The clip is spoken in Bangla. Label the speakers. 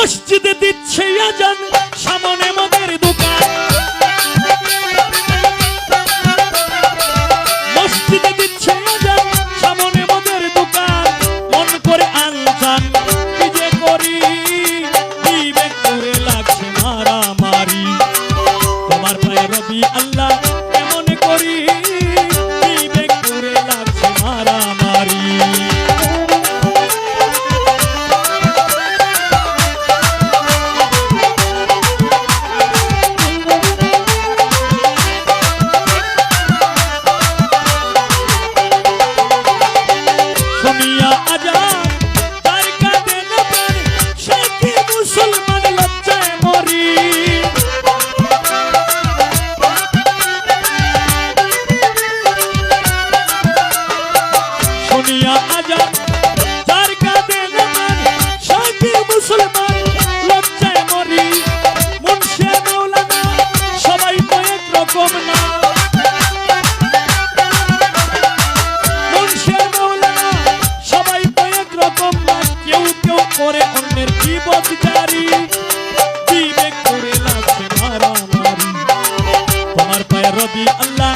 Speaker 1: মসজিদে দিচ্ছে আজান, সামনে মদের দোকান। মসজিদে দিচ্ছে আজান, সামনে মদের দোকান। মন করে আনজান কি যে করি, বিবেক করে লাগছে মারামারি। তোমার পায়ে রবি আল্লাহ কেমন করি, বিবেক করে লাগছে মারামারি। করে অন্যের বিপদ জারি, বিবেক করে লাগছে মারামারি। তোমার পায়ে রবি আল্লাহ